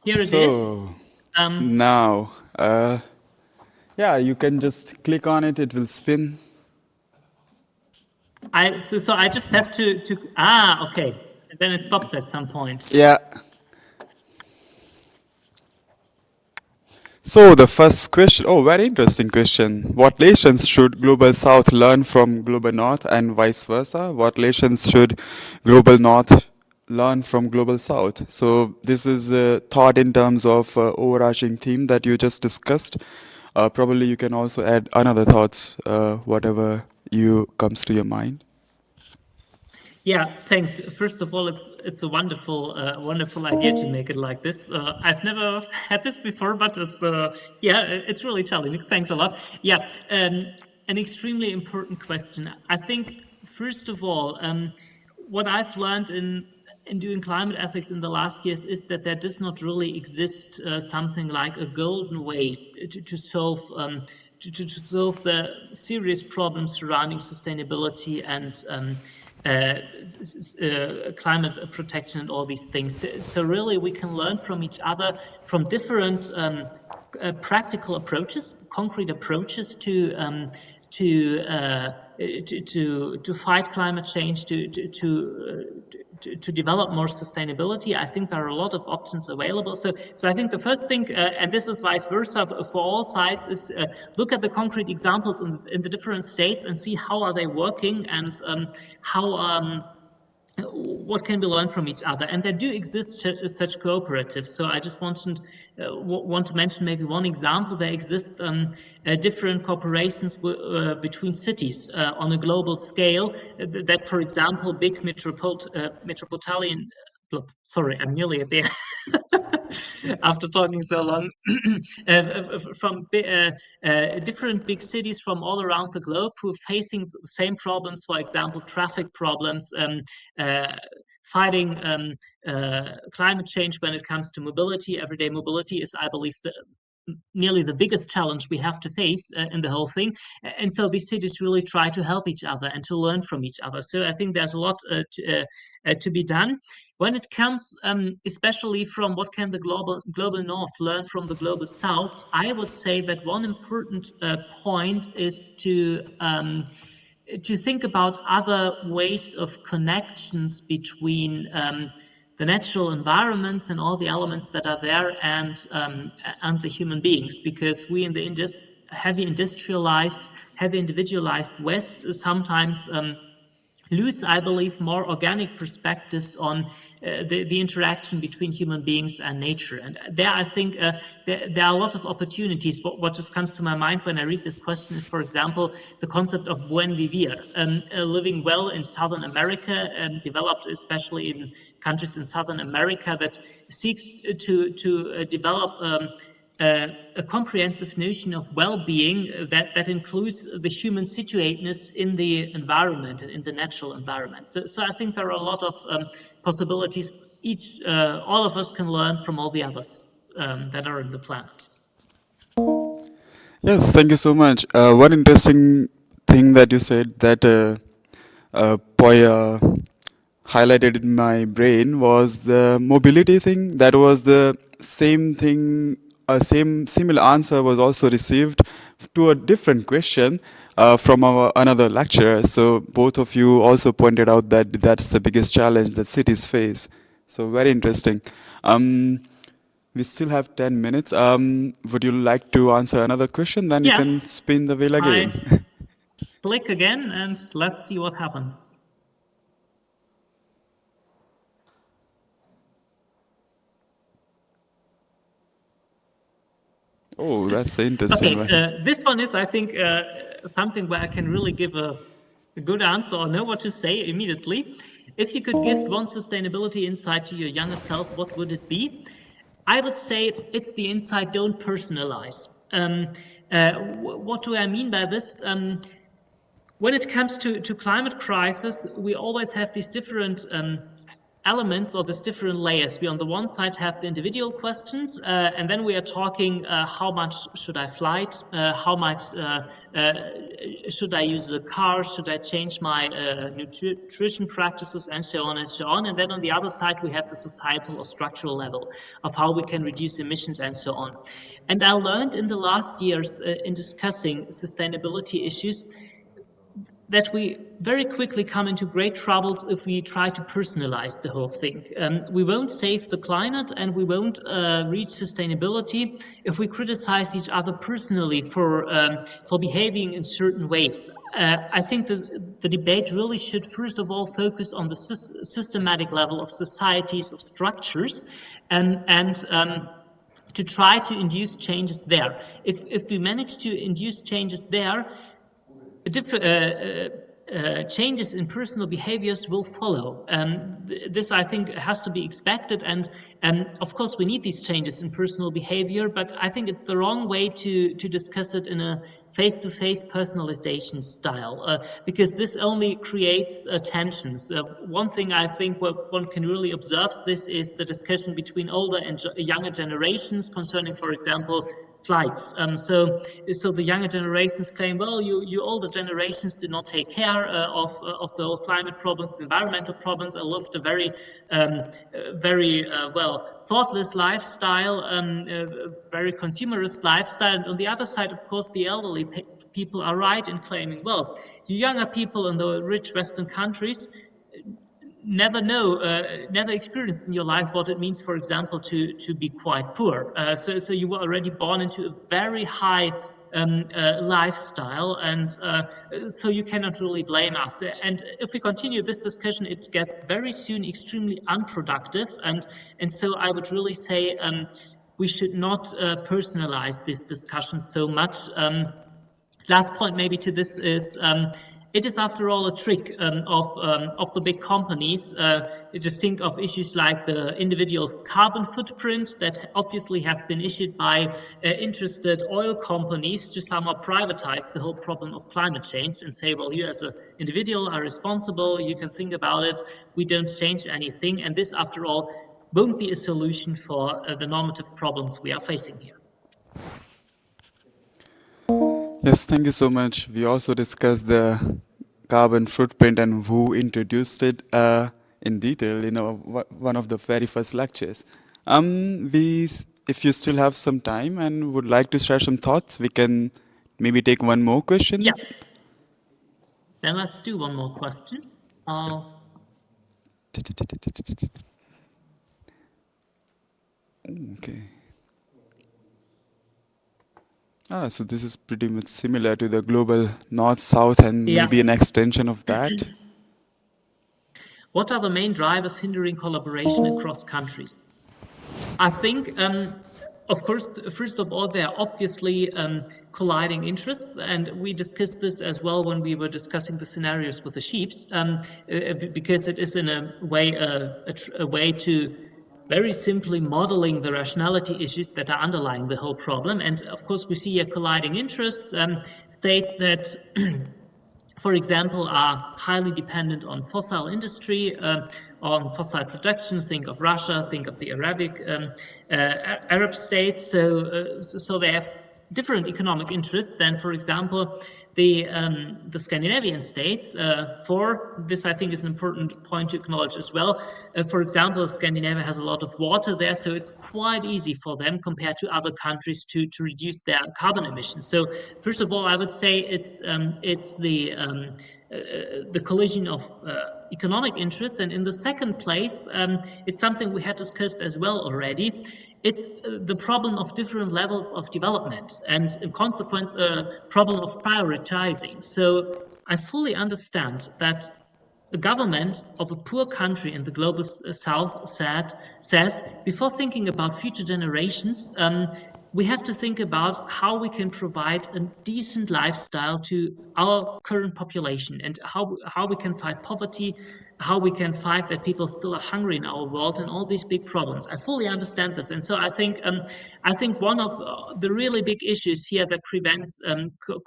Here it is. So Um, now, yeah, you can just click on it, it will spin. so I just have to okay. And then it stops at some point. Yeah. So the first question, oh, very interesting question. What lessons should Global South learn from Global North and vice versa? What lessons should Global North learn from Global South? So this is a thought in terms of overarching theme that you just discussed. Probably you can also add another thoughts, whatever you comes to your mind. Yeah, thanks. First of all, it's a wonderful idea to make it like this. I've never had this before, but it's really challenging. Thanks a lot. Yeah, an extremely important question. I think first of all, what I've learned in doing climate ethics in the last years is that there does not really exist something like a golden way to solve. To solve the serious problems surrounding sustainability and climate protection and all these things. So really, we can learn from each other from different practical approaches, concrete approaches to fight climate change, to develop more sustainability. I think there are a lot of options available. So I think the first thing, and this is vice versa for all sides, is look at the concrete examples in the different states and see how are they working and how what can be learned from each other. And there do exist such cooperatives. So I just want to mention maybe one example. There exist different cooperations between cities on a global scale that, for example, big metropolitan sorry, I'm nearly there. After talking so long, from different big cities from all around the globe who are facing the same problems, for example, traffic problems, uh, fighting climate change when it comes to mobility. Everyday mobility is, I believe, nearly the biggest challenge we have to face in the whole thing. And so these cities really try to help each other and to learn from each other. So I think there's a lot to be done. When it comes, especially from what can the global North learn from the global South, I would say that one important point is to think about other ways of connections between the natural environments and all the elements that are there and the human beings, because we in the heavy industrialized, heavy individualized West sometimes lose, I believe, more organic perspectives on the interaction between human beings and nature. And there, I think there are a lot of opportunities. What just comes to my mind when I read this question is, for example, the concept of buen vivir, living well in Southern America, developed especially in countries in Southern America, that seeks to develop a comprehensive notion of well-being that includes the human situatedness in the environment and in the natural environment. So I think there are a lot of possibilities. All of us can learn from all the others that are in the planet. Yes, thank you so much. One interesting thing that you said that highlighted in my brain was the mobility thing. That was the same thing, same similar answer was also received to a different question from our another lecturer. So both of you also pointed out that that's the biggest challenge that cities face. So very interesting. We still have 10 minutes. Would you like to answer another question? Then you Yeah, can spin the wheel I again. click again and let's see what happens. Oh, that's the interesting Okay, one. this one is, I think, something where I can really give a good answer or know what to say immediately. If you could give one sustainability insight to your younger self, what would it be? I would say it's the insight: don't personalize. What do I mean by this? When it comes to climate crisis, we always have these different elements or these different layers. We on the one side have the individual questions, and then we are talking how much should I flight, how much should I use a car, should I change my nutrition practices, and so on and so on. And then on the other side we have the societal or structural level of how we can reduce emissions and so on. And I learned in the last years in discussing sustainability issues that we very quickly come into great troubles if we try to personalize the whole thing. We won't save the climate and we won't reach sustainability if we criticize each other personally for behaving in certain ways. I think the debate really should first of all focus on the systematic level of societies, of structures, and to try to induce changes there. If we manage to induce changes there, changes in personal behaviors will follow. This, I think, has to be expected, and of course we need these changes in personal behavior, but I think it's the wrong way to discuss it in a face-to-face personalization style, because this only creates tensions. One thing I think what one can really observe this is the discussion between older and younger generations concerning, for example, flights. So the younger generations claim, well, you older generations did not take care of the whole climate problems, the environmental problems, and lived a very thoughtless lifestyle, very consumerist lifestyle. And on the other side, of course, the elderly people are right in claiming, well, you younger people in the rich Western countries never experienced in your life what it means, for example, to be quite poor. So you were already born into a very high lifestyle, and so you cannot really blame us. And if we continue this discussion, it gets very soon extremely unproductive, and so I would really say we should not personalize this discussion so much. Last point maybe to this is it is, after all, a trick of the big companies. Just think of issues like the individual carbon footprint that obviously has been issued by interested oil companies to somehow privatize the whole problem of climate change and say, well, you as an individual are responsible, you can think about it, we don't change anything. And this, after all, won't be a solution for the normative problems we are facing here. Yes, thank you so much. We also discussed the carbon footprint and who introduced it in detail in one of the very first lectures. If you still have some time and would like to share some thoughts, we can maybe take one more question. Yeah. Then let's do one more question. Okay. So this is pretty much similar to the global north-south and maybe an extension of that. What are the main drivers hindering collaboration across countries? I think, of course, first of all, there are obviously colliding interests, and we discussed this as well when we were discussing the scenarios with the sheeps, because it is in a way to very simply modeling the rationality issues that are underlying the whole problem. And of course, we see here colliding interests, states that for example, are highly dependent on fossil industry, on fossil production. Think of Russia, think of the Arab states. So they have different economic interests than, for example, the Scandinavian states. For this, I think, is an important point to acknowledge as well. For example, Scandinavia has a lot of water there, so it's quite easy for them compared to other countries to reduce their carbon emissions. So, first of all, I would say it's the collision of economic interests, and in the second place, it's something we had discussed as well already. It's the problem of different levels of development and, in consequence, a problem of prioritizing. So I fully understand that a government of a poor country in the global south says, before thinking about future generations, we have to think about how we can provide a decent lifestyle to our current population, and how we can fight poverty, how we can fight that people still are hungry in our world, and all these big problems. I fully understand this, and so I think one of the really big issues here that prevents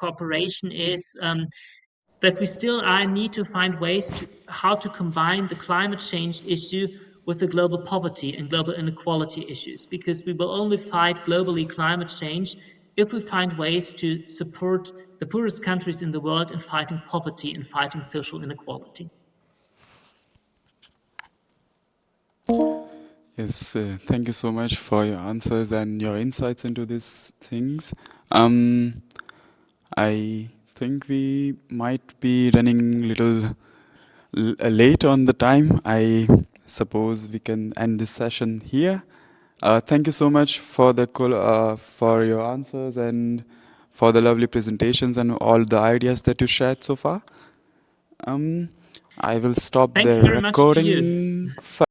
cooperation is that we still need to find ways to how to combine the climate change issue with the global poverty and global inequality issues, because we will only fight globally climate change if we find ways to support the poorest countries in the world in fighting poverty and fighting social inequality. Yes, thank you so much for your answers and your insights into these things. I think we might be running a little late on the time. I suppose we can end this session here. Thank you so much for for your answers and for the lovely presentations and all the ideas that you shared so far. I will stop Thanks the very much to you. recording.